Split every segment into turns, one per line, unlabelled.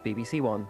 BBC One.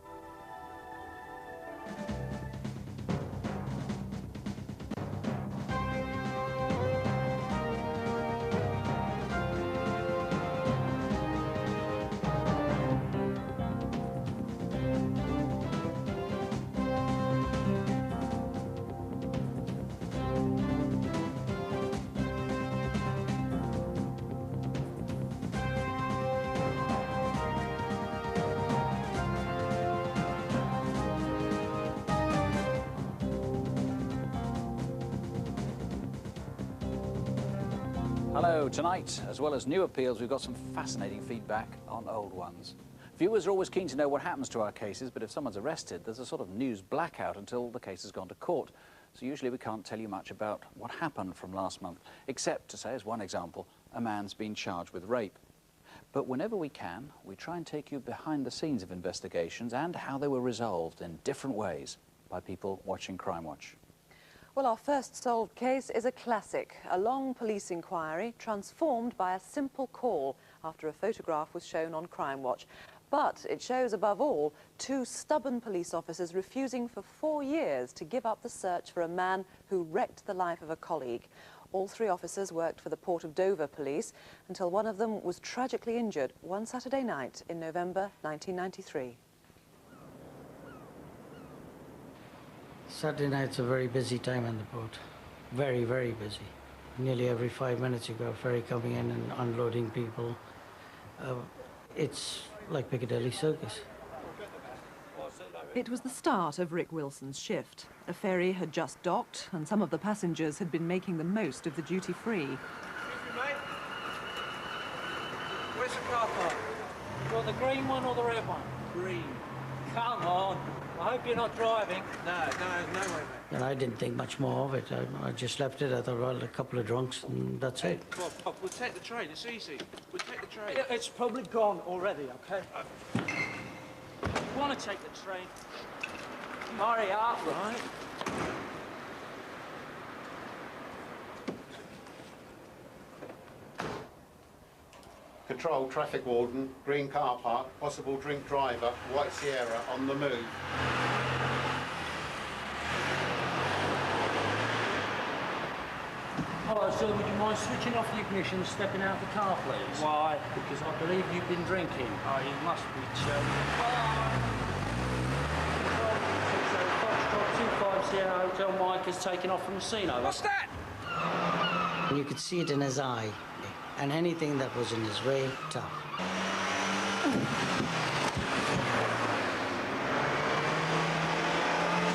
Hello, tonight, as well as new appeals, we've got some fascinating feedback on old ones. Viewers are always keen to know what happens to our cases, but if someone's arrested, there's a sort of news blackout until the case has gone to court. So usually we can't tell you much about what happened from last month, except to say, as one example, a man's been charged with rape. But whenever we can, we try and take you behind the scenes of investigations and how they were resolved in different ways by people watching Crimewatch.
Well, our first solved case is a classic, a long police inquiry transformed by a simple call after a photograph was shown on Crimewatch. But it shows, above all, two stubborn police officers refusing for 4 years to give up the search for a man who wrecked the life of a colleague. All three officers worked for the Port of Dover police until one of them was tragically injured one Saturday night in November 1993.
Saturday night's a very busy time on the port. Very, very busy. Nearly every 5 minutes you got a ferry coming in and unloading people. It's like Piccadilly Circus.
It was the start of Rick Wilson's shift. A ferry had just docked and some of the passengers had been making the most of the duty-free.
Excuse me, mate. Where's the car park?
Well, the green one or the red one?
Green.
Come on. I hope you're not driving.
No way, mate.
And I didn't think much more of it. I just left it. I thought, well, a couple of drunks and that's it.
Bob, we'll take the train. It's easy. We'll take the train.
It's probably gone already, OK? You want to take the train? Hurry up.
Right.
Control, traffic warden, green car park, possible drink driver, White Sierra, on the move.
Hello, sir. Would you mind switching off the ignition and stepping out the car, please? Why? Because I believe you've been drinking. Oh, you must be joking. Foxtrot 25 Sierra Hotel Mike has taken off from the scene, over.
What's that?
And you could see it in his eye. And anything that was in his way, tough.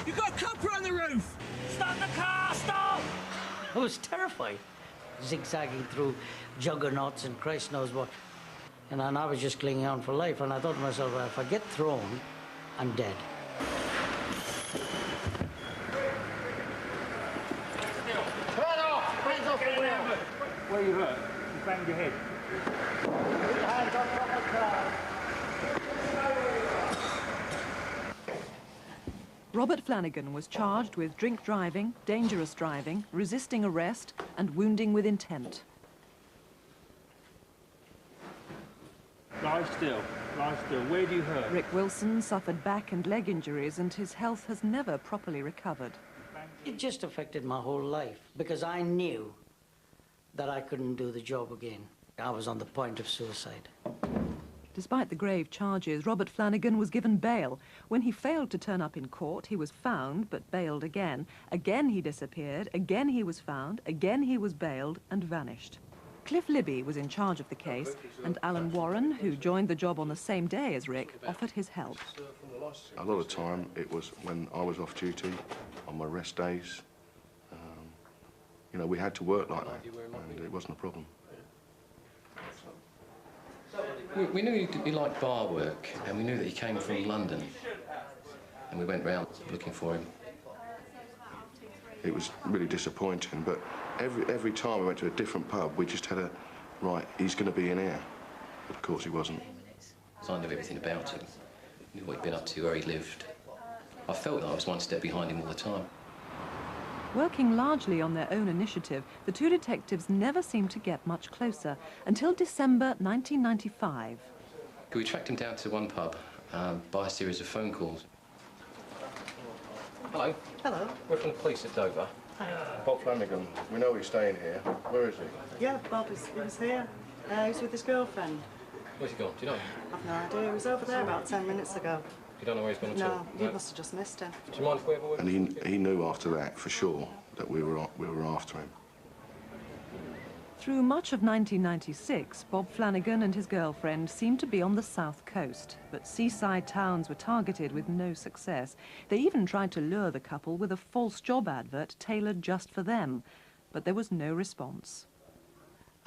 You got a copper on the roof!
Stop the car! Stop!
I was terrified, zigzagging through juggernauts and Christ knows what. And I was just clinging on for life, and I thought to myself, well, if I get thrown, I'm dead.
Where you hurt? You banged your head. Put your hands on top of the car.
Robert Flanagan was charged with drink driving, dangerous driving, resisting arrest and wounding with intent.
Lie still. Lie still. Where do you hurt?
Rick Wilson suffered back and leg injuries and his health has never properly recovered.
It just affected my whole life, because I knew that I couldn't do the job again. I was on the point of suicide.
Despite the grave charges, Robert Flanagan was given bail. When he failed to turn up in court, he was found but bailed again. Again he disappeared, again he was found, again he was bailed and vanished. Cliff Libby was in charge of the case, and Alan Warren, who joined the job on the same day as Rick, offered his help.
A lot of time it was when I was off duty, on my rest days. You know, we had to work like that, and it wasn't a problem.
We knew he liked bar work, and we knew that he came from London. And we went round looking for him.
It was really disappointing, but every time we went to a different pub, we just had a, right, he's going to be in here. But of course he wasn't.
So I knew everything about him, knew what he'd been up to, where he lived. I felt that I was one step behind him all the time.
Working largely on their own initiative, the two detectives never seemed to get much closer until December 1995.
We tracked him down to one pub by a series of phone calls.
Hello.
Hello.
We're from the police at Dover.
Bob Flanagan, we know he's staying here. Where is he?
Yeah, Bob he was here. He was with his girlfriend.
Where's he gone? Do you know?
I've no idea. He was over there about 10 minutes ago.
You don't know where he's gone at all?
No, you must have just missed him.
Do you mind if we have a word?
And he knew after that, for sure, that we were after him.
Through much of 1996, Bob Flanagan and his girlfriend seemed to be on the south coast, but seaside towns were targeted with no success. They even tried to lure the couple with a false job advert tailored just for them, but there was no response.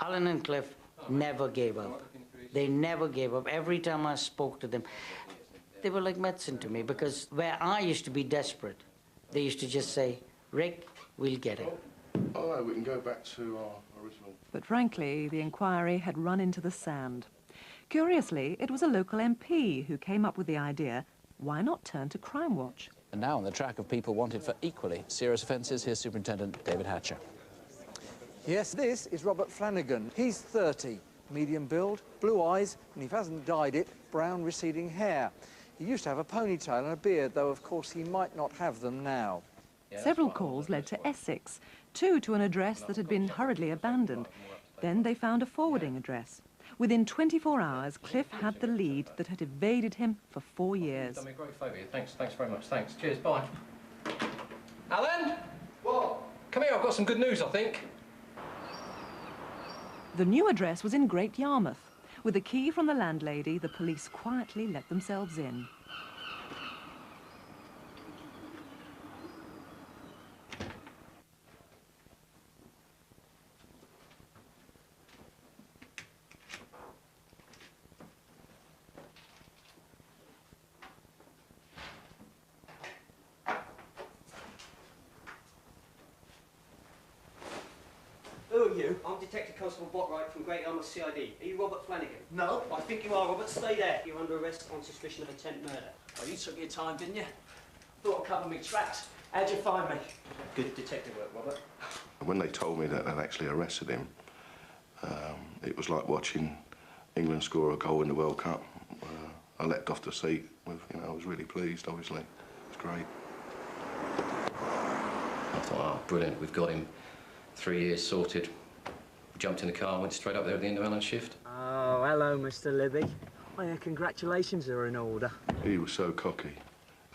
Alan and Cliff never gave up. They never gave up. Every time I spoke to them, they were like medicine to me, because where I used to be desperate, they used to just say, Rick, we'll get it.
Oh, no, we can go back to our original...
But frankly, the inquiry had run into the sand. Curiously, it was a local MP who came up with the idea, why not turn to Crimewatch?
And now on the track of people wanted for equally serious offences, here's Superintendent David Hatcher.
Yes, this is Robert Flanagan. He's 30, medium build, blue eyes, and if he hasn't dyed it, brown receding hair. He used to have a ponytail and a beard, though of course he might not have them now.
Several calls led to Essex, 2 to an address that had been hurriedly abandoned. Then they found a forwarding address. Within 24 hours, Cliff had the lead that had evaded him for 4 years.
Done me a great favour. Thanks very much. Thanks. Cheers, bye. Alan? What? Come here, I've got some good news, I think.
The new address was in Great Yarmouth. With a key from the landlady, the police quietly let themselves in.
Who are you? I'm Detective Constable Botwright from Great Yarmouth CID. Are you Robert Flanagan? No. I think you are, Robert. Stay there. You're under arrest on suspicion of attempt murder. Oh, you took your time, didn't you? Thought I'd cover me tracks. How'd you find me? Good detective work, Robert.
When they told me that they'd actually arrested him, it was like watching England score a goal in the World Cup. I leapt off the seat. I was really pleased, obviously. It was great.
I thought, oh, brilliant, we've got him. 3 years sorted. We jumped in the car and went straight up there at the end of Alan's shift.
Oh, hello, Mr. Libby. Oh, yeah, congratulations are in order.
He was so cocky.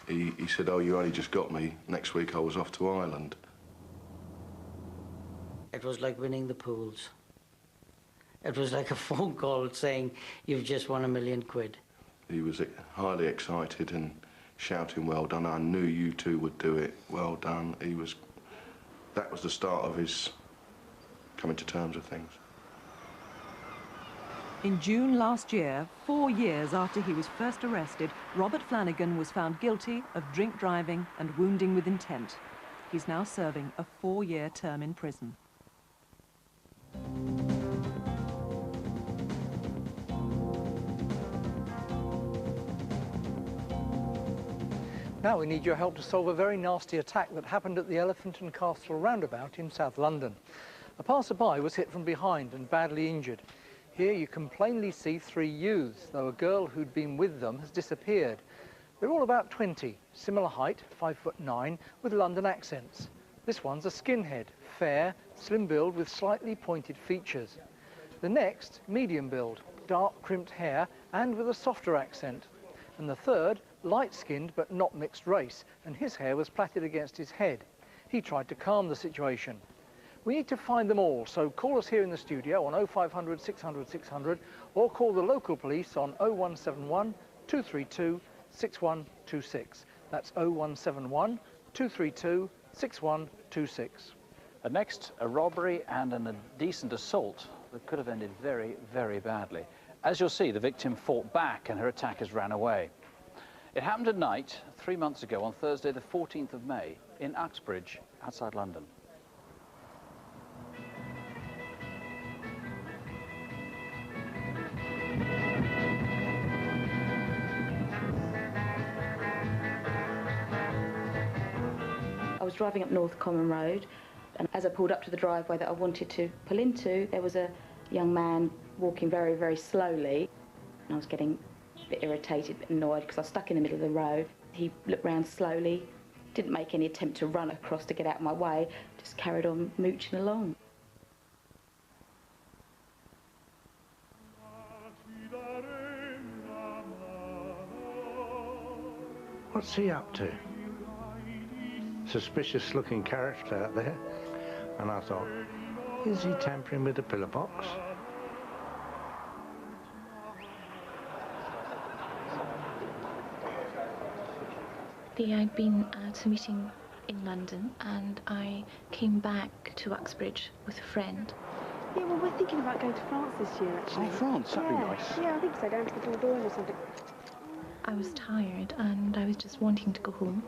He said, oh, you only just got me. Next week I was off to Ireland.
It was like winning the pools. It was like a phone call saying, you've just won £1 million.
He was highly excited and shouting, well done. I knew you two would do it. Well done. That was the start of his coming to terms with things.
In June last year, 4 years after he was first arrested, Robert Flanagan was found guilty of drink driving and wounding with intent. He's now serving a 4-year term in prison.
Now we need your help to solve a very nasty attack that happened at the Elephant and Castle roundabout in South London. A passerby was hit from behind and badly injured. Here you can plainly see 3 youths, though a girl who'd been with them has disappeared. They're all about 20, similar height, 5'9", with London accents. This one's a skinhead, fair, slim build with slightly pointed features. The next, medium build, dark crimped hair and with a softer accent. And the third, light-skinned but not mixed race, and his hair was plaited against his head. He tried to calm the situation. We need to find them all, so call us here in the studio on 0500 600 600 or call the local police on 0171 232 6126. That's 0171 232 6126.
And next, a robbery and an indecent assault that could have ended very, very badly. As you'll see, the victim fought back and her attackers ran away. It happened at night 3 months ago on Thursday the 14th of May in Uxbridge, outside London.
I was driving up North Common Road, and as I pulled up to the driveway that I wanted to pull into, there was a young man walking very, very slowly. And I was getting a bit irritated, a bit annoyed because I was stuck in the middle of the road. He looked round slowly, didn't make any attempt to run across to get out of my way, just carried on mooching along.
What's he up to? Suspicious looking character out there. And I thought, is he tampering with the pillar box?
I'd been at a meeting in London and I came back to Uxbridge with a friend.
Yeah, well, we're thinking about going to France this year, actually.
Oh, France, that'd be nice.
Yeah, I think so, down to the Dordogne or something.
I was tired and I was just wanting to go home.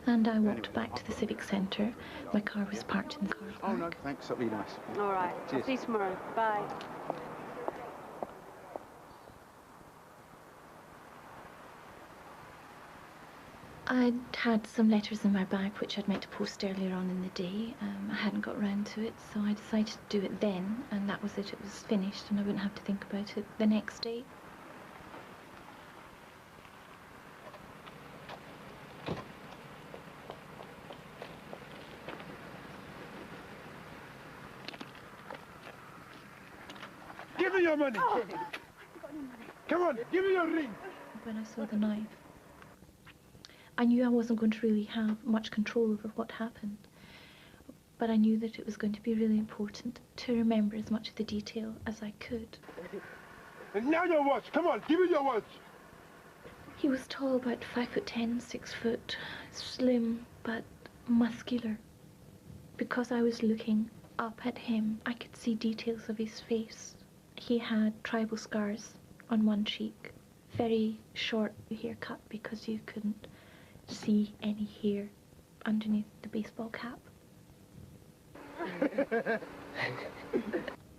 And I walked back to the Civic Centre. My car was parked in the car park.
Oh, no, thanks. That'd be nice.
All right.
Cheers.
I'll see you tomorrow. Bye.
I'd had some letters in my bag which I'd meant to post earlier on in the day. I hadn't got round to it, so I decided to do it then, and that was it. It was finished, and I wouldn't have to think about it the next day.
Give me your money! Oh. Come on, give me your ring!
When I saw the knife, I knew I wasn't going to really have much control over what happened, but I knew that it was going to be really important to remember as much of the detail as I could.
And now your watch, come on, give me your watch!
He was tall, about 5'10", 6 foot, slim but muscular. Because I was looking up at him, I could see details of his face. He had tribal scars on one cheek, very short haircut because you couldn't see any hair underneath the baseball cap.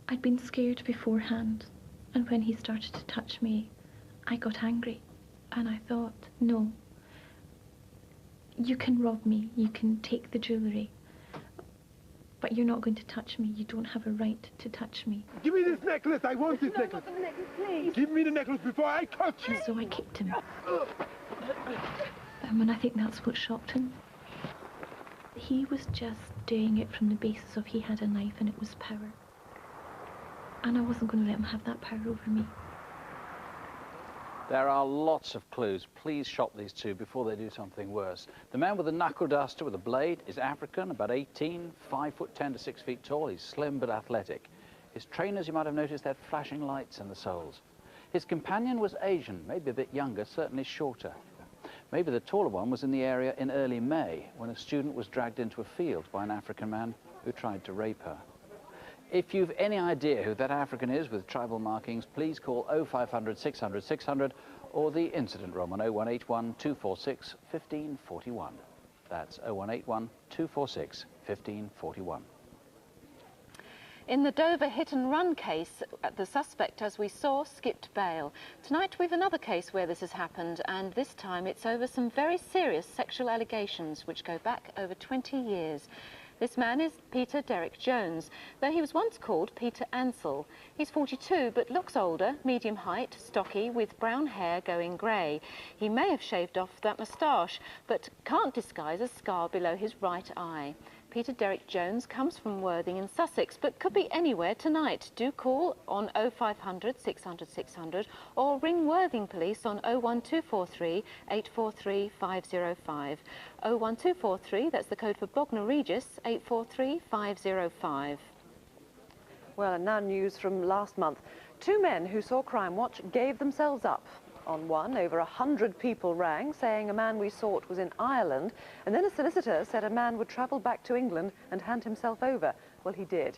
I'd been scared beforehand, and when he started to touch me, I got angry, and I thought, no, you can rob me, you can take the jewellery, but you're not going to touch me. You don't have a right to touch me.
Give me this necklace, I want this necklace.
Not the necklace, please.
Give me the necklace before I cut you.
So I kicked him. And I think that's what shocked him. He was just doing it from the basis of he had a knife and it was power. And I wasn't going to let him have that power over me.
There are lots of clues. Please shop these two before they do something worse. The man with the knuckle duster with a blade is African, about 18, 5'10" to 6 feet tall. He's slim but athletic. His trainers, you might have noticed, had flashing lights in the soles. His companion was Asian, maybe a bit younger, certainly shorter. Maybe the taller one was in the area in early May when a student was dragged into a field by an African man who tried to rape her. If you've any idea who that African is with tribal markings, please call 0500 600 600 or the incident room on 0181 246 1541. That's 0181 246 1541.
In the Dover hit-and-run case, the suspect, as we saw, skipped bail. Tonight we've another case where this has happened, and this time it's over some very serious sexual allegations which go back over 20 years. This man is Peter Derek Jones, though he was once called Peter Ansell. He's 42 but looks older, medium height, stocky, with brown hair going grey. He may have shaved off that moustache, but can't disguise a scar below his right eye. Peter Derek Jones comes from Worthing in Sussex, but could be anywhere tonight. Do call on 0500 600 600 or ring Worthing Police on 01243 843 505. 01243, that's the code for Bognor Regis, 843 505. Well, and now news from last month. Two men who saw Crimewatch gave themselves up. On one, over 100 people rang, saying a man we sought was in Ireland, and then a solicitor said a man would travel back to England and hand himself over. Well, he did.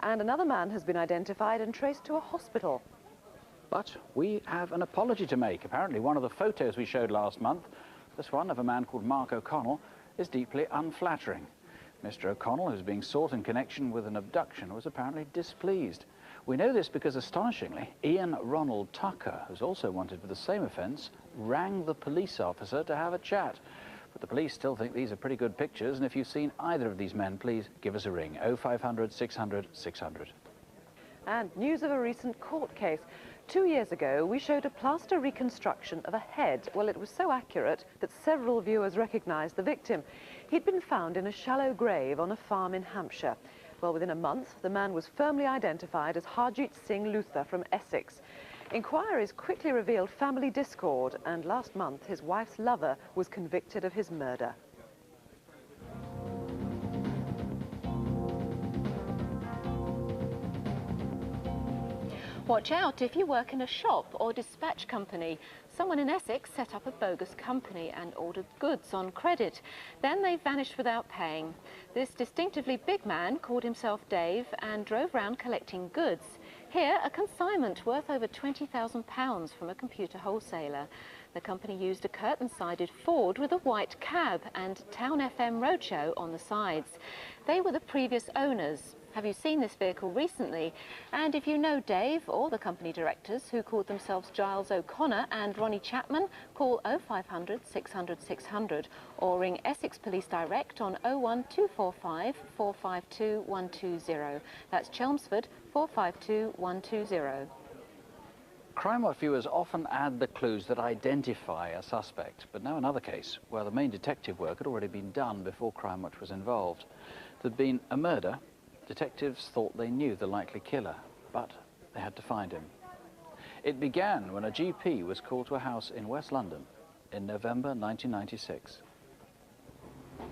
And another man has been identified and traced to a hospital.
But we have an apology to make. Apparently one of the photos we showed last month, this one of a man called Mark O'Connell, is deeply unflattering. Mr. O'Connell, who's being sought in connection with an abduction, was apparently displeased. We know this because, astonishingly, Ian Ronald Tucker, who's also wanted for the same offence, rang the police officer to have a chat. But the police still think these are pretty good pictures, and if you've seen either of these men, please give us a ring, 0500 600 600.
And news of a recent court case. 2 years ago, we showed a plaster reconstruction of a head. Well, it was so accurate that several viewers recognised the victim. He'd been found in a shallow grave on a farm in Hampshire. Well, within a month, the man was firmly identified as Harjit Singh Luther from Essex. Inquiries quickly revealed family discord, and last month, his wife's lover was convicted of his murder.
Watch out if you work in a shop or dispatch company. Someone in Essex set up a bogus company and ordered goods on credit. Then they vanished without paying. This distinctively big man called himself Dave and drove round collecting goods. Here, a consignment worth over £20,000 from a computer wholesaler. The company used a curtain-sided Ford with a white cab and Town FM roadshow on the sides. They were the previous owners. Have you seen this vehicle recently? And if you know Dave or the company directors who called themselves Giles O'Connor and Ronnie Chapman, call 0500 600 600 or ring Essex Police Direct on 01245 452 120. That's Chelmsford 452 120.
Crimewatch viewers often add the clues that identify a suspect, but now another case where the main detective work had already been done before Crimewatch was involved. There'd been a murder. Detectives thought they knew the likely killer, but they had to find him. It began when a GP was called to a house in West London in November 1996.
Well,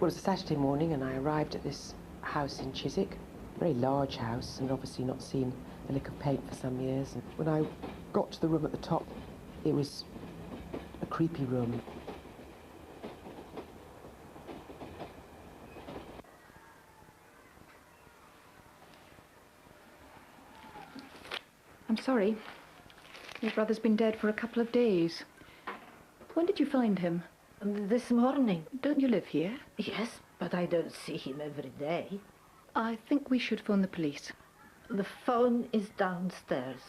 it was a Saturday morning and I arrived at this house in Chiswick, a very large house, and obviously not seen a lick of paint for some years. And when I got to the room at the top, it was a creepy room.
I'm sorry. Your brother's been dead for a couple of days. When did you find him?
This morning.
Don't you live here?
Yes, but I don't see him every day.
I think we should phone the police.
The phone is downstairs.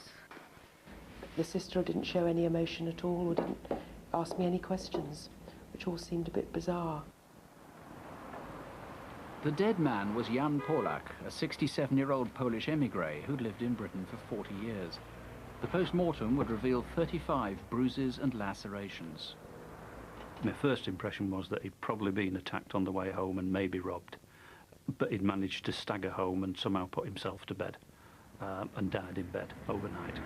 The sister didn't show any emotion at all or didn't ask me any questions, which all seemed a bit bizarre.
The dead man was Jan Polak, a 67-year-old Polish emigre who'd lived in Britain for 40 years. The post-mortem would reveal 35 bruises and lacerations.
My first impression was that he'd probably been attacked on the way home and maybe robbed, but he'd managed to stagger home and somehow put himself to bed and died in bed overnight.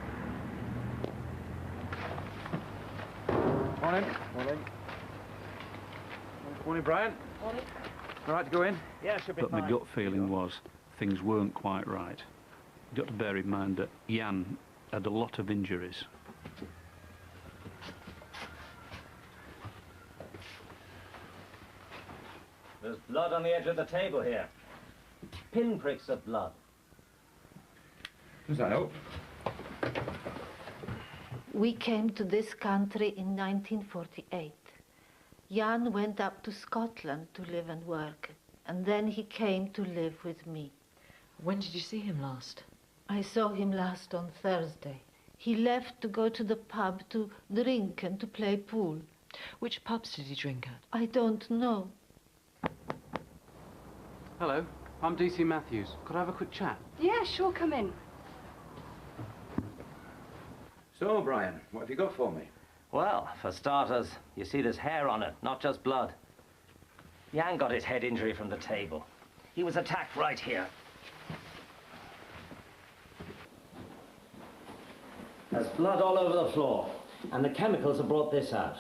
Morning. Morning. Morning, Brian.
Morning.
All right to go in?
Yeah, should be
But
fine.
my gut feeling was things weren't quite right. You've got to bear in mind that Jan had a lot of injuries.
There's blood on the edge of the table here. Pinpricks of blood.
Does that help?
We came to this country in 1948. Jan went up to Scotland to live and work, and then he came to live with me.
When did you see him last?
I saw him last on Thursday. He left to go to the pub to drink and to play pool.
Which pubs did he drink at?
I don't know.
Hello, I'm DC Matthews. Could I have a quick chat?
Yeah, sure, come in.
So, Brian, what have you got for me?
Well, for starters, you see there's hair on it, not just blood. Jan got his head injury from the table. He was attacked right here. There's blood all over the floor, and the chemicals have brought this out.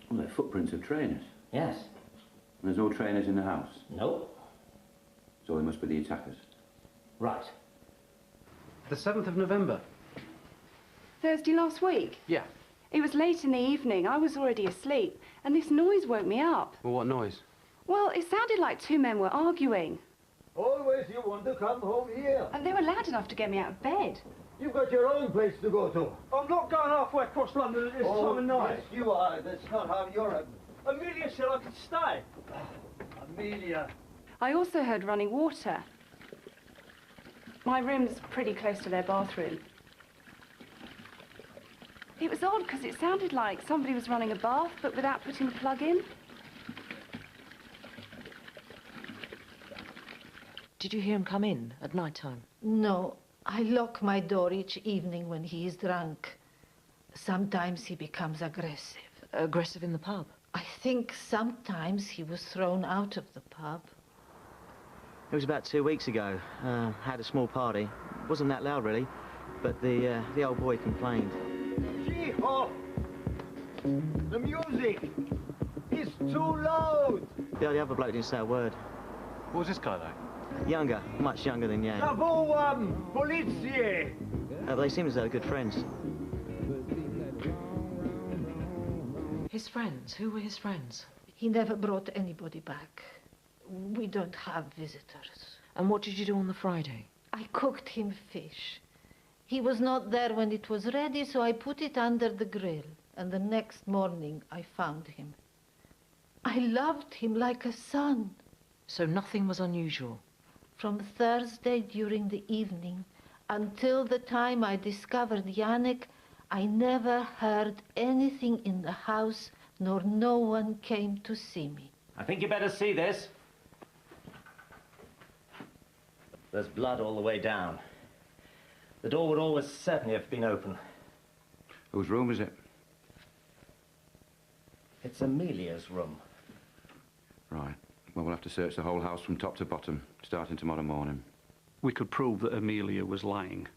Well, they're footprints of trainers.
Yes.
There's no trainers in the house?
No.
So they must be the attackers.
Right.
The 7th of November?
Thursday last week?
Yeah.
It was late in the evening. I was already asleep, and this noise woke me up.
Well, what noise?
Well, it sounded like two men were arguing.
Always you want to come home here.
And they were loud enough to get me out of bed.
You've got your own place to go to.
I'm not going halfway across London at this time of night.
Yes, you are. That's not how you're having.
Amelia said I could stay.
Amelia.
I also heard running water. My room's pretty close to their bathroom. It was odd because it sounded like somebody was running a bath, but without putting the plug in.
Did you hear him come in at night time?
No, I lock my door each evening when he is drunk. Sometimes he becomes aggressive.
Aggressive in the pub?
I think sometimes he was thrown out of the pub.
It was about 2 weeks ago. Had a small party. Wasn't that loud, really, but the old boy complained.
Gee-ho! The music is too loud!
Yeah, the other bloke didn't say a word.
What was this guy like?
Younger, much younger than Jan.
Bravo, polizie!
But they seem as though they're good friends.
His friends? Who were his friends?
He never brought anybody back. We don't have visitors.
And what did you do on the Friday?
I cooked him fish. He was not there when it was ready, so I put it under the grill. And the next morning, I found him. I loved him like a son.
So nothing was unusual?
From Thursday during the evening until the time I discovered Yannick, I never heard anything in the house, nor no one came to see me.
I think you better see this. There's blood all the way down. The door would always certainly have been open.
Whose room is it?
It's Amelia's room.
Right. Well, we'll have to search the whole house from top to bottom, starting tomorrow morning.
We could prove that Amelia was lying,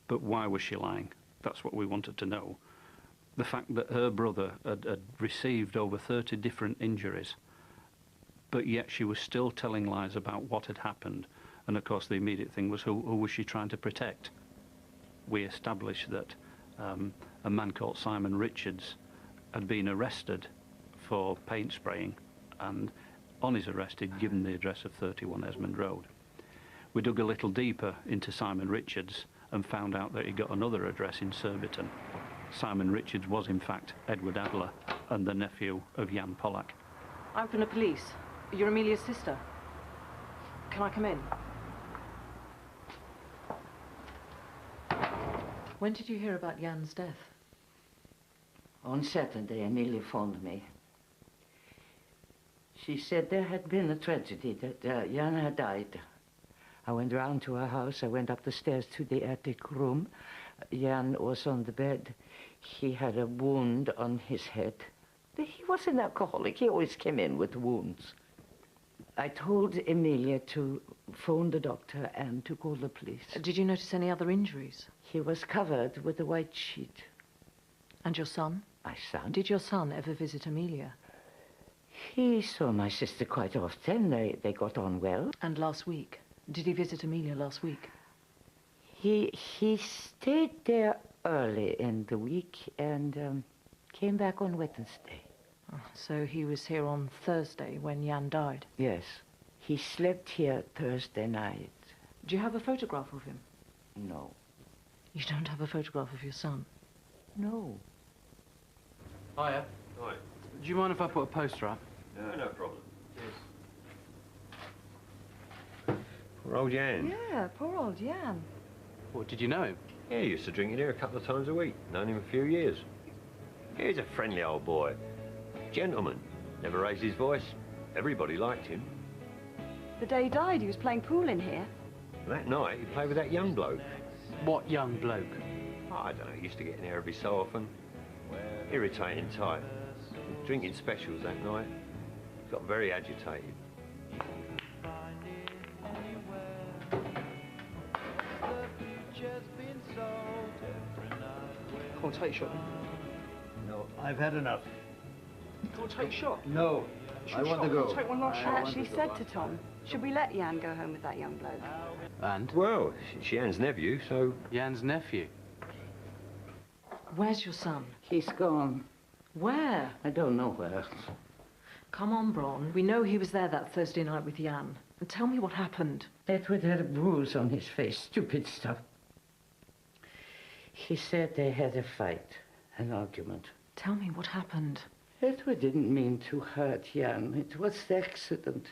but why was she lying? That's what we wanted to know. The fact that her brother had received over 30 different injuries, but yet she was still telling lies about what had happened. And of course the immediate thing was who was she trying to protect? We established that a man called Simon Richards had been arrested for paint spraying, and on his arrest he'd given the address of 31 Esmond Road. We dug a little deeper into Simon Richards and found out that he got another address in Surbiton. Simon Richards was in fact Edward Adler and the nephew of Jan Pollack.
I'm from the police. You're Amelia's sister. Can I come in? When did you hear about Jan's death?
On Saturday, Amelia phoned me. She said there had been a tragedy, that Jan had died. I went round to her house. I went up the stairs to the attic room. Jan was on the bed. He had a wound on his head. He was an alcoholic. He always came in with wounds. I told Amelia to phone the doctor and to call the police.
Did you notice any other injuries?
He was covered with a white sheet.
And your son?
My son?
Did your son ever visit Amelia?
He saw my sister quite often. They got on well.
And last week? Did he visit Amelia last week?
He stayed there early in the week and came back on Wednesday.
Oh, so he was here on Thursday when Jan died?
Yes. He slept here Thursday night.
Do you have a photograph of him?
No.
You don't have a photograph of your son?
No.
Hiya.
Hi.
Do you mind if I put a poster up?
No problem. Poor old Jan.
Yeah, poor old Jan.
What, did you know him?
Yeah, he used to drink in here a couple of times a week. Known him a few years. He's a friendly old boy. Gentleman. Never raised his voice. Everybody liked him.
The day he died, he was playing pool in here.
That night, he played with that young bloke.
What young bloke?
Oh, I don't know, he used to get in here every so often. Irritating type. Drinking specials that night. Got very agitated.
Come on, take a shot.
No, I've had enough.
Come on, take a shot.
No, I want to go.
Take one last
I
shot.
actually said to Tom, should we let Jan go home with that young bloke?
And?
Well, it's Jan's nephew, so...
Jan's nephew.
Where's your son?
He's gone.
Where?
I don't know where.
Come on, Bron. We know he was there that Thursday night with Jan. And tell me what happened.
Edward had a bruise on his face. Stupid stuff. He said they had a fight, an argument.
Tell me what happened.
Edward didn't mean to hurt Jan. It was the accident.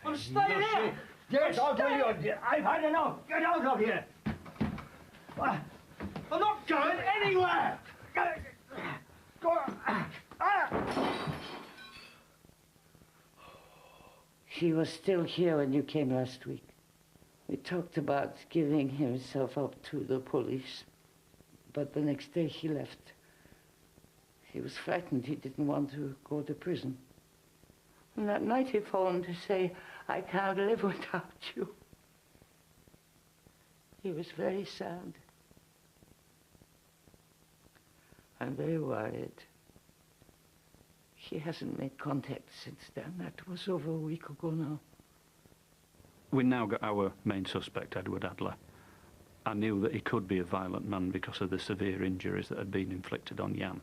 Well, stay there! Get out of here! I've had enough! Get out of here! I'm not going anywhere! Go!
He was still here when you came last week. He talked about giving himself up to the police, but the next day he left. He was frightened. He didn't want to go to prison. And that night he phoned to say, "I can't live without you." He was very sad and very worried. He hasn't made contact since then. That was over a week ago now.
We now got our main suspect, Edward Adler. I knew that he could be a violent man because of the severe injuries that had been inflicted on Jan.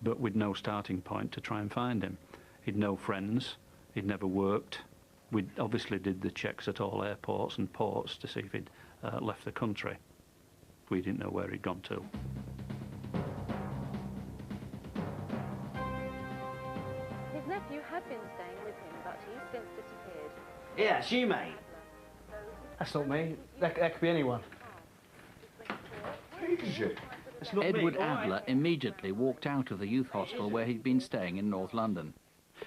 But with no starting point to try and find him. He'd no friends, he'd never worked. We obviously did the checks at all airports and ports to see if he'd left the country. We didn't know where he'd gone to.
His nephew had been staying with him, but he's since disappeared.
Yeah, it's you, mate. That's not me. That could be anyone.
Easy.
It's not
Edward
me, all right?
Adler immediately walked out of the youth hostel where he'd been staying in North London.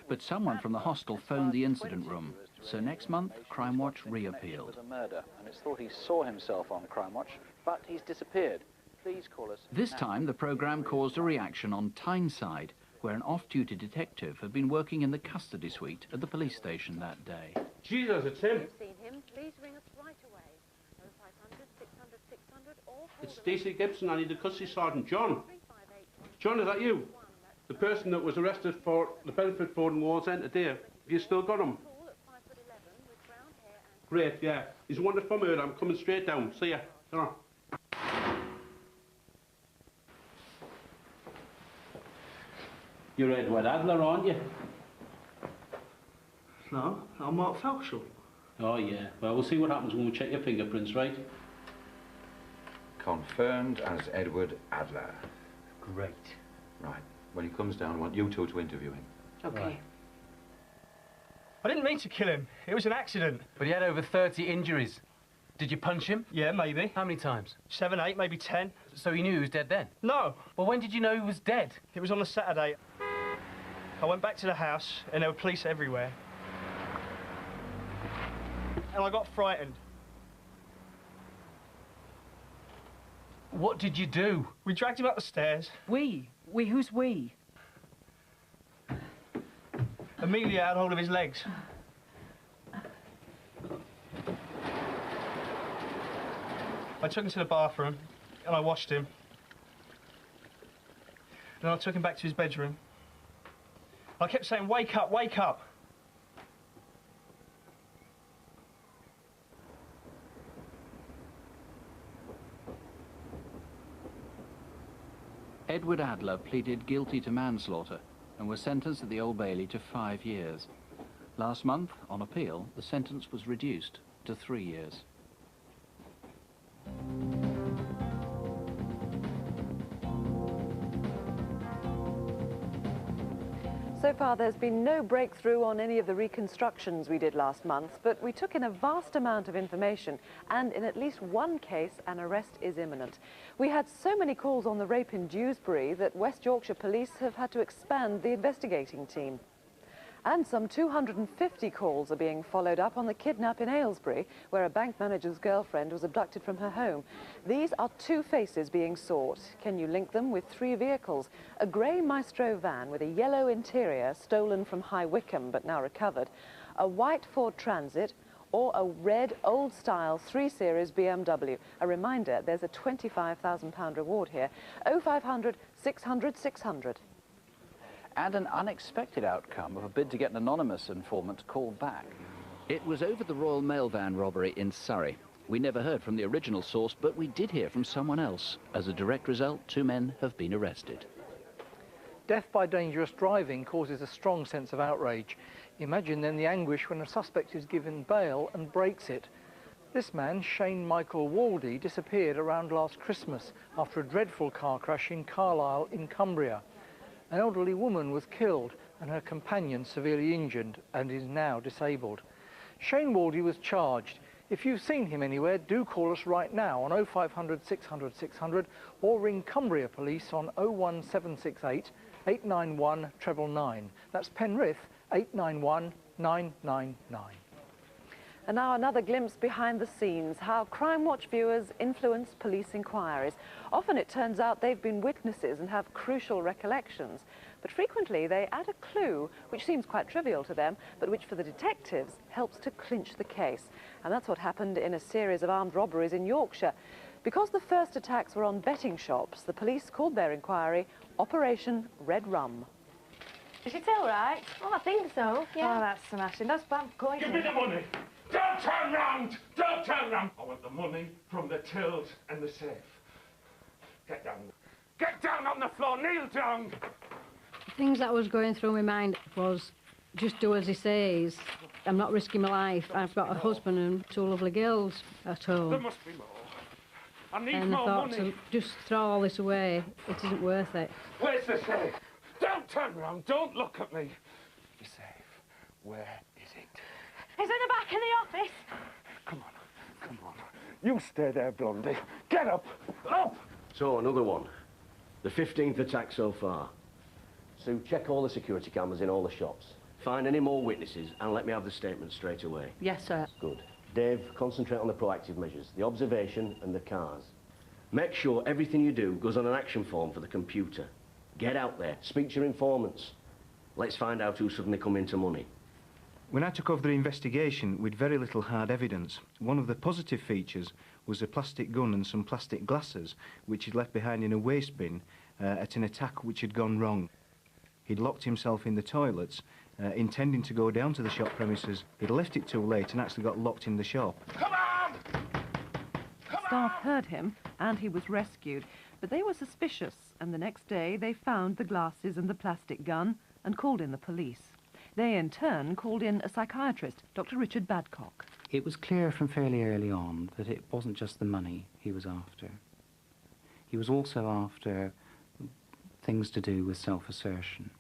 But someone from the hostel phoned the incident room. So next month, Crimewatch reappealed. Murder, and it's thought he saw himself on Crimewatch, but he's disappeared. Please call us. This time, the programme caused a reaction on Tyneside, where an off-duty detective had been working in the custody suite at the police station that day.
Jesus, it's him.
If you've seen him, please ring us right away. 0500 600 600 or call
It's Stacey Gibson. I need the custody sergeant, John. John, is that you? The person that was arrested for the Bedford Ford Wars End today. Have you still got him? Great, yeah. He's wanted for murder. I'm coming straight down. See ya. Ta-ra.
You're Edward Adler, aren't you?
No, I'm Mark Felshall.
Oh, yeah. Well, we'll see what happens when we check your fingerprints, right?
Confirmed as Edward Adler.
Great.
Right. When he comes down, I want you two to interview him.
Okay.
Right.
I didn't mean to kill him. It was an accident.
But he had over 30 injuries. Did you punch him?
Yeah, maybe.
How many times?
7, 8, maybe 10.
So you knew he was dead then?
No.
Well, when did you know he was dead?
It was on a Saturday. I went back to the house and there were police everywhere. And I got frightened.
What did you do?
We dragged him up the stairs.
We? Who's we?
Amelia had hold of his legs. I took him to the bathroom and I washed him. Then I took him back to his bedroom. I kept saying, "Wake up, wake up."
Edward Adler pleaded guilty to manslaughter and was sentenced at the Old Bailey to 5 years. Last month, on appeal, the sentence was reduced to 3 years.
So far, there's been no breakthrough on any of the reconstructions we did last month, but we took in a vast amount of information, and in at least one case, an arrest is imminent. We had so many calls on the rape in Dewsbury that West Yorkshire Police have had to expand the investigating team. And some 250 calls are being followed up on the kidnap in Aylesbury, where a bank manager's girlfriend was abducted from her home. These are 2 faces being sought. Can you link them with 3 vehicles? A grey Maestro van with a yellow interior stolen from High Wycombe but now recovered, a white Ford Transit, or a red old-style 3 Series BMW. A reminder, there's a £25,000 reward here. 0500 600 600.
And an unexpected outcome of a bid to get an anonymous informant called back. It was over the Royal Mail van robbery in Surrey. We never heard from the original source, but we did hear from someone else. As a direct result, 2 men have been arrested.
Death by dangerous driving causes a strong sense of outrage. Imagine then the anguish when a suspect is given bail and breaks it. This man, Shane Michael Waldy, disappeared around last Christmas after a dreadful car crash in Carlisle in Cumbria. An elderly woman was killed and her companion severely injured and is now disabled. Shane Waldy was charged. If you've seen him anywhere, do call us right now on 0500 600 600 or ring Cumbria Police on 01768 891 999. That's Penrith 891 999.
And now another glimpse behind the scenes, how Crimewatch viewers influence police inquiries. Often it turns out they've been witnesses and have crucial recollections, but frequently they add a clue, which seems quite trivial to them, but which for the detectives helps to clinch the case. And that's what happened in a series of armed robberies in Yorkshire. Because the first attacks were on betting shops, the police called their inquiry Operation Red Rum.
Is it all right?
Oh, I think so, yeah.
Oh, that's smashing. That's bad going.
Give me the money! Don't turn round! Don't turn round! I want the money from the tills and the safe. Get down. Get down on the floor! Kneel down!
Things that was going through my mind was just do as he says. I'm not risking my life. I've got a husband and two lovely girls at home.
There must be more. I need
And I
more
thought
money.
to just throw all this away, it isn't worth it.
Where's the safe? Don't turn round. Don't look at me. The safe. Where is it?
It's in the back of the office.
Come on. Come on. You stay there, Blondie. Get up. Up!
So, another one. The 15th attack so far. Sue, check all the security cameras in all the shops. Find any more witnesses and let me have the statement straight away.
Yes, sir.
Good. Dave, concentrate on the proactive measures, the observation and the cars. Make sure everything you do goes on an action form for the computer. Get out there, speak to your informants. Let's find out who suddenly come into money.
When I took over the investigation with very little hard evidence, one of the positive features was a plastic gun and some plastic glasses which he'd left behind in a waste bin at an attack which had gone wrong. He'd locked himself in the toilets, intending to go down to the shop premises. He'd left it too late and actually got locked in the shop.
Come on!
Staff heard him and he was rescued, but they were suspicious, and the next day they found the glasses and the plastic gun and called in the police. They in turn called in a psychiatrist, Dr. Richard Badcock.
It was clear from fairly early on that it wasn't just the money he was after. He was also after things to do with self-assertion.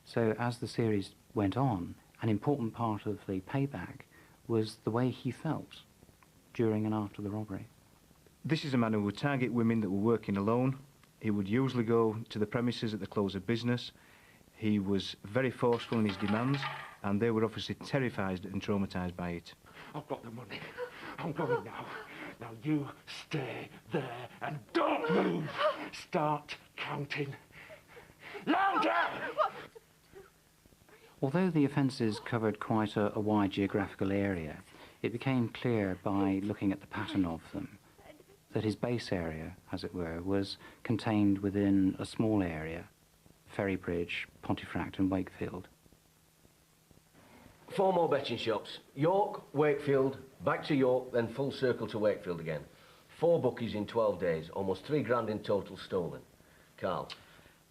So as the series went on, an important part of the payback was the way he felt during and after the robbery.
This is a man who would target women that were working alone. He would usually go to the premises at the close of business. He was very forceful in his demands, and they were obviously terrified and traumatised by it.
I've got the money. I'm going now. Now you stay there and don't move. Start counting. Louder!
Although the offences covered quite a wide geographical area, it became clear by looking at the pattern of them that his base area, as it were, was contained within a small area: Ferrybridge, Pontefract and Wakefield.
4 more betting shops. York, Wakefield, back to York, then full circle to Wakefield again. 4 bookies in 12 days, almost 3 grand in total stolen. Carl.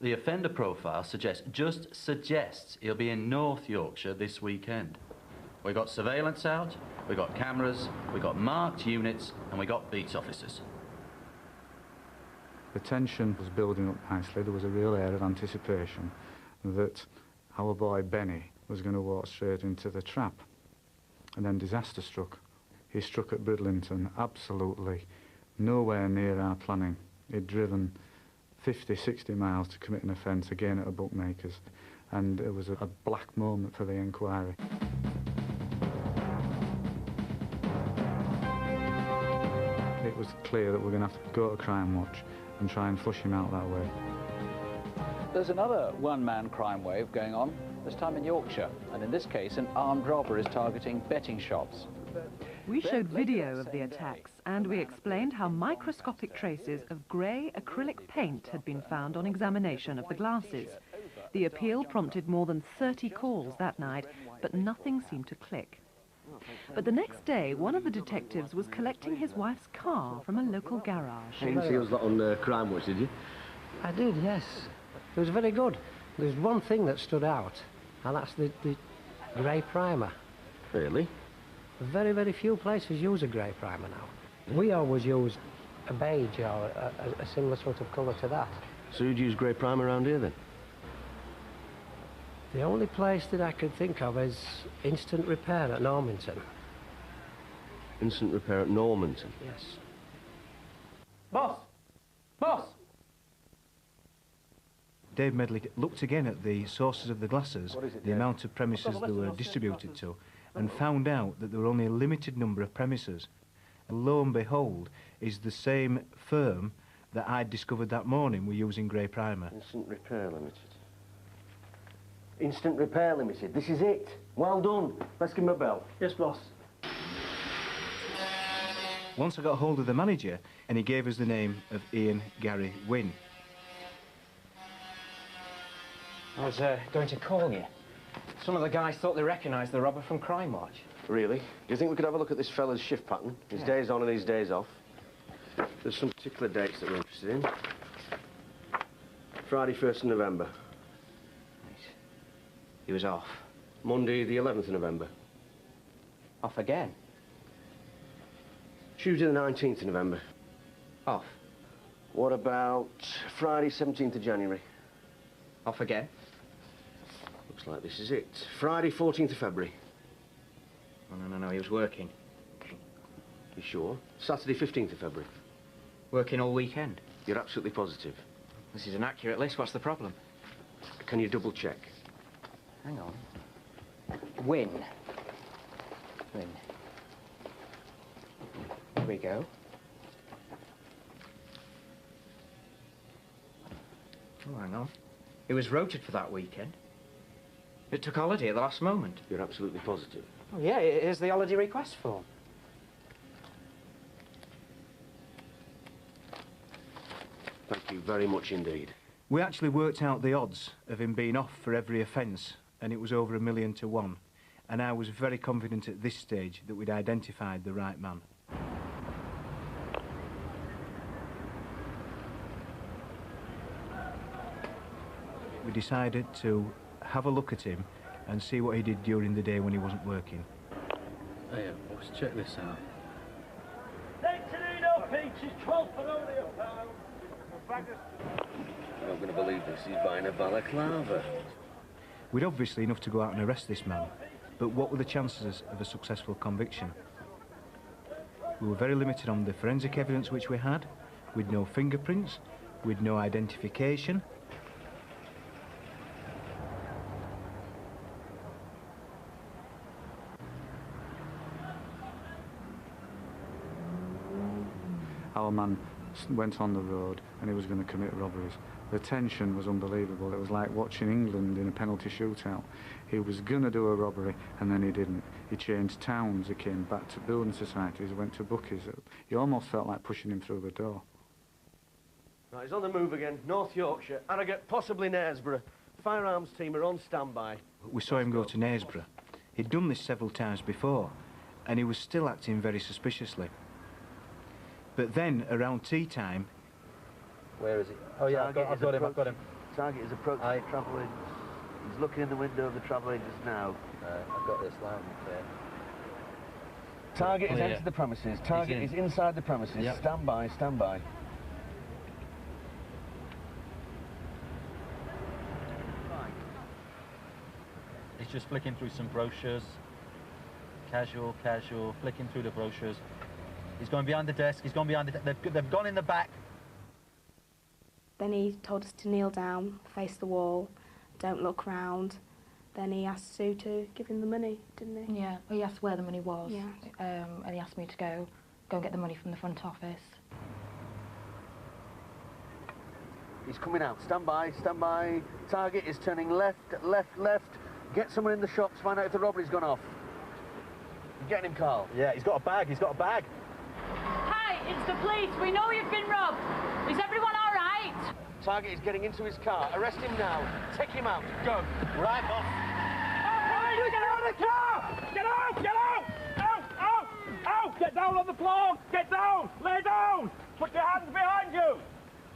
The offender profile just suggests he'll be in North Yorkshire this weekend. We got surveillance out, we got cameras, we got marked units, and we got beat officers.
The tension was building up nicely. There was a real air of anticipation that our boy Benny was going to walk straight into the trap. And then disaster struck. He struck at Bridlington, absolutely nowhere near our planning. He'd driven 50, 60 miles to commit an offence again at a bookmaker's, and it was a black moment for the inquiry. It was clear that we're going to have to go to Crimewatch and try and flush him out that way.
There's another one-man crime wave going on, this time in Yorkshire, and in this case an armed robber is targeting betting shops.
We showed video of the attacks, and we explained how microscopic traces of grey acrylic paint had been found on examination of the glasses. The appeal prompted more than 30 calls that night, but nothing seemed to click. But the next day, one of the detectives was collecting his wife's car from a local garage.
You didn't see us lot on Crimewatch, did you?
I did, yes. It was very good. There's one thing that stood out, and that's the grey primer.
Really?
Very, very few places use a grey primer now. We always use a beige or a similar sort of colour to that.
So you'd use grey primer around here then?
The only place that I could think of is Instant Repair at Normanton.
Instant Repair at Normanton?
Yes.
Boss! Boss!
Dave Medley looked again at the sources of the glasses, the amount of premises they were distributed to, and found out that there were only a limited number of premises. And lo and behold, is the same firm that I'd discovered that morning were using grey primer.
Instant Repair Limited. Instant Repair Limited, this is it. Well done. Let's give him a bell.
Yes, boss.
Once I got hold of the manager, and he gave us the name of Ian Gary Wynne.
I was going to call you. Some of the guys thought they recognised the robber from Crimewatch.
Really? Do you think we could have a look at this fella's shift pattern? His days on and his days off? There's some particular dates that we're interested in. Friday, 1st of November.
He was off.
Monday, the 11th of November.
Off again?
Tuesday, the 19th of November.
Off.
What about Friday, 17th of January?
Off again?
Looks like this is it. Friday, 14th of February.
Oh, no, he was working.
You sure? Saturday, 15th of February.
Working all weekend?
You're absolutely positive?
This is an accurate list. What's the problem?
Can you double check?
Hang on. Win. Here we go. Oh, hang on. It was rotated for that weekend. It took holiday at the last moment.
You're absolutely positive?
Oh, yeah, here's the holiday request form.
Thank you very much indeed.
We actually worked out the odds of him being off for every offence, and it was over 1,000,000 to 1. And I was very confident at this stage that we'd identified the right man. We decided to have a look at him and see what he did during the day when he wasn't working.
Hey, let's check this out.
I'm not going to believe this. He's buying a balaclava.
We'd obviously enough to go out and arrest this man, but what were the chances of a successful conviction? We were very limited on the forensic evidence which we had. We'd no fingerprints, we'd no identification.
Our man went on the road and he was going to commit robberies. The tension was unbelievable. It was like watching England in a penalty shootout. He was going to do a robbery and then he didn't. He changed towns, he came back to building societies, he went to bookies. You almost felt like pushing him through the door.
Right, he's on the move again. North Yorkshire, Harrogate, possibly Knaresborough. Firearms team are on standby.
We saw him go to Knaresborough. He'd done this several times before, and he was still acting very suspiciously. But then, around tea time...
Where is he? Oh, yeah, I've got him. Target is approaching the travel agents. He's looking in the window of the travel agents now. I've got this loud and clear. Target has entered the premises. Target is inside the premises. Yep. Stand by, stand by.
He's just flicking through some brochures. Casual, flicking through the brochures. He's going behind the desk, he's gone behind the desk. They've gone in the back.
Then he told us to kneel down, face the wall, don't look round. Then he asked Sue to give him the money, didn't he?
Yeah, well, he asked where the money was.
Yeah.
And he asked me to go and get the money from the front office.
He's coming out. Stand by, stand by. Target is turning left, left, left. Get someone in the shops, find out if the robbery's gone off. You getting him, Carl?
Yeah, he's got a bag,
Hi, it's the police. We know you've been robbed. Is everyone all right?
Target is getting into his car. Arrest him now. Take him out. Go.
Right, boss.
Get out of the car! Get out! Get out! Out! Out! Out! Get down on the floor! Get down! Lay down! Put your hands behind you!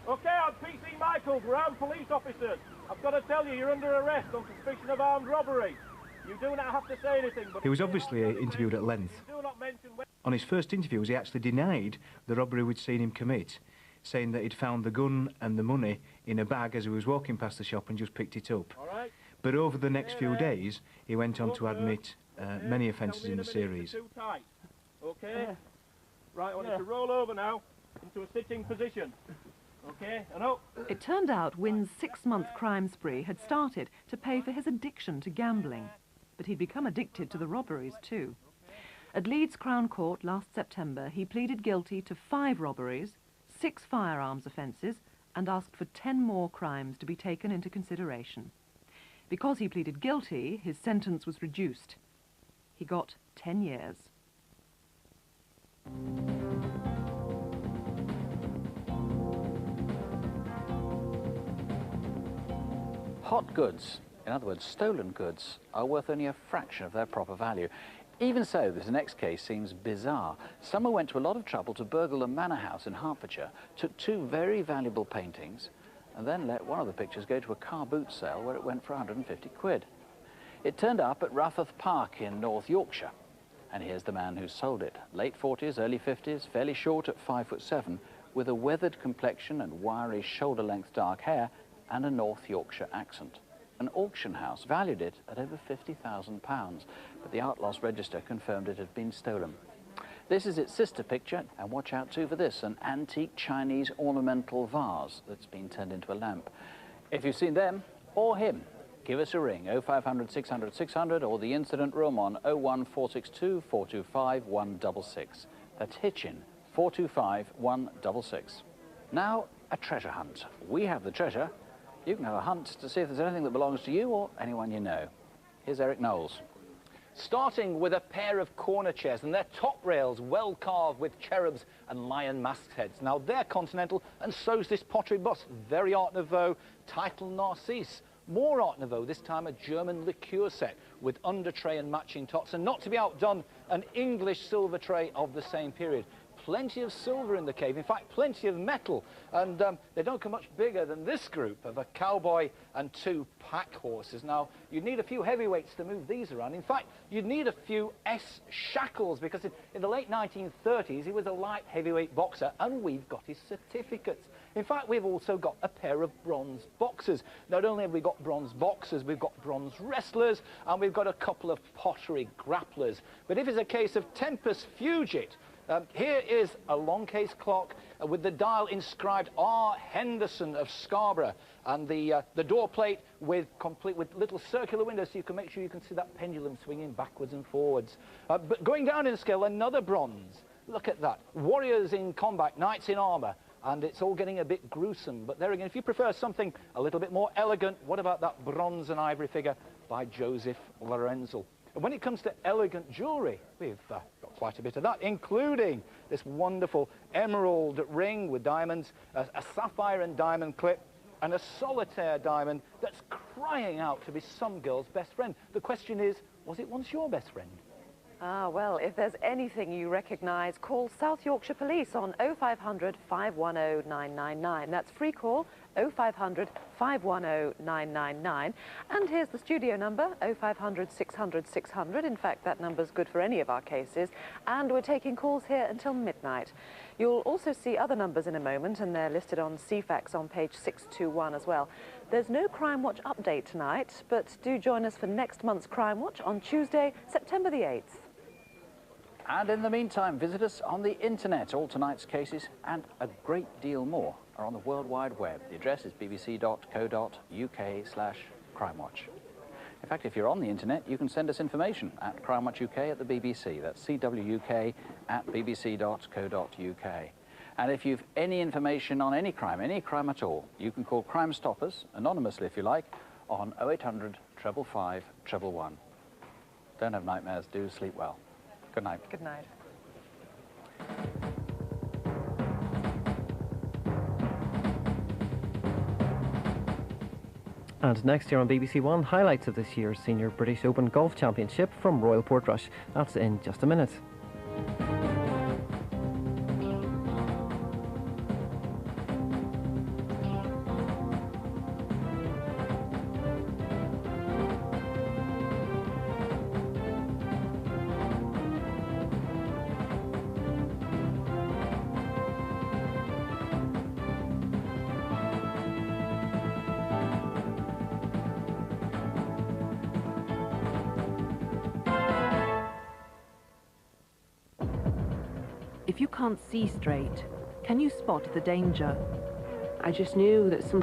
Okay, I'm PC Michaels. We're armed police officers. I've got to tell you, you're under arrest on suspicion of armed robbery. You do not have to say anything, but...
He was obviously interviewed at length. On his first interviews, he actually denied the robbery we'd seen him commit, saying that he'd found the gun and the money in a bag as he was walking past the shop and just picked it up. But over the next few days, he went on to admit many offences in the series.
Okay? Right, I want you to roll over now into a sitting position. Okay, and up.
It turned out Wynn's 6-month crime spree had started to pay for his addiction to gambling. but he'd become addicted to the robberies too. At Leeds Crown Court last September, he pleaded guilty to 5 robberies, 6 firearms offences, and asked for 10 more crimes to be taken into consideration. Because he pleaded guilty, his sentence was reduced. He got 10 years.
Hot goods, in other words, stolen goods, are worth only a fraction of their proper value. Even so, this next case seems bizarre. Someone went to a lot of trouble to burgle a manor house in Hertfordshire, took 2 very valuable paintings, and then let one of the pictures go to a car boot sale where it went for 150 quid. It turned up at Rafforth Park in North Yorkshire. And here's the man who sold it. Late 40s, early 50s, fairly short at 5'7", with a weathered complexion and wiry shoulder-length dark hair and a North Yorkshire accent. An auction house valued it at over £50,000, but the Art Loss Register confirmed it had been stolen. This is its sister picture, and watch out too for this, an antique Chinese ornamental vase that's been turned into a lamp. If you've seen them, or him, give us a ring, 0500 600 600, or the incident room on 01462 425 166. That's Hitchin, 425 166. Now, a treasure hunt. We have the treasure. You can have a hunt to see if there's anything that belongs to you or anyone you know. Here's Eric Knowles.
Starting with a pair of corner chairs and their top rails well carved with cherubs and lion mastheads. Now they're continental, and so's this pottery bust. Very Art Nouveau, title Narcisse. More Art Nouveau, this time a German liqueur set with under tray and matching tops, and not to be outdone, an English silver tray of the same period. Plenty of silver in the cave, in fact plenty of metal, and they don't come much bigger than this group of a cowboy and 2 pack horses. Now you'd need a few heavyweights to move these around. In fact, you'd need a few S. Shackles, because in the late 1930s he was a light heavyweight boxer, and we've got his certificates. In fact, we've also got a pair of bronze boxers. Not only have we got bronze boxers, we've got bronze wrestlers, and we've got a couple of pottery grapplers. But if it's a case of Tempus Fugit, here is a long case clock with the dial inscribed R. Henderson of Scarborough, and the door plate with little circular windows, so you can make sure you can see that pendulum swinging backwards and forwards. But going down in scale, another bronze. Look at that. Warriors in combat, knights in armour, and it's all getting a bit gruesome. But there again, if you prefer something a little bit more elegant, what about that bronze and ivory figure by Joseph Lorenzel? And when it comes to elegant jewellery, we've got quite a bit of that, including this wonderful emerald ring with diamonds, a sapphire and diamond clip, and a solitaire diamond that's crying out to be some girl's best friend. The question is, was it once your best friend?
Ah, well, if there's anything you recognise, call South Yorkshire Police on 0500 510 999. That's free call, 0500 510 999. And here's the studio number, 0500 600 600. In fact, that number's good for any of our cases. And we're taking calls here until midnight. You'll also see other numbers in a moment, and they're listed on CFAX on page 621 as well. There's no Crimewatch update tonight, but do join us for next month's Crimewatch on Tuesday, September the 8th.
And in the meantime, visit us on the internet. All tonight's cases and a great deal more are on the World Wide Web. The address is bbc.co.uk/crimewatch. In fact, if you're on the internet, you can send us information at Crimewatch UK at the BBC. That's cwuk@bbc.co.uk. And if you've any information on any crime at all, you can call Crime Stoppers, anonymously if you like, on 0800 555 111. Don't have nightmares, do sleep well. Good night.
Good night.
And next year on BBC One, highlights of this year's Senior British Open Golf Championship from Royal Portrush. That's in just a minute.
If you can't see straight, can you spot the danger?
I just knew that something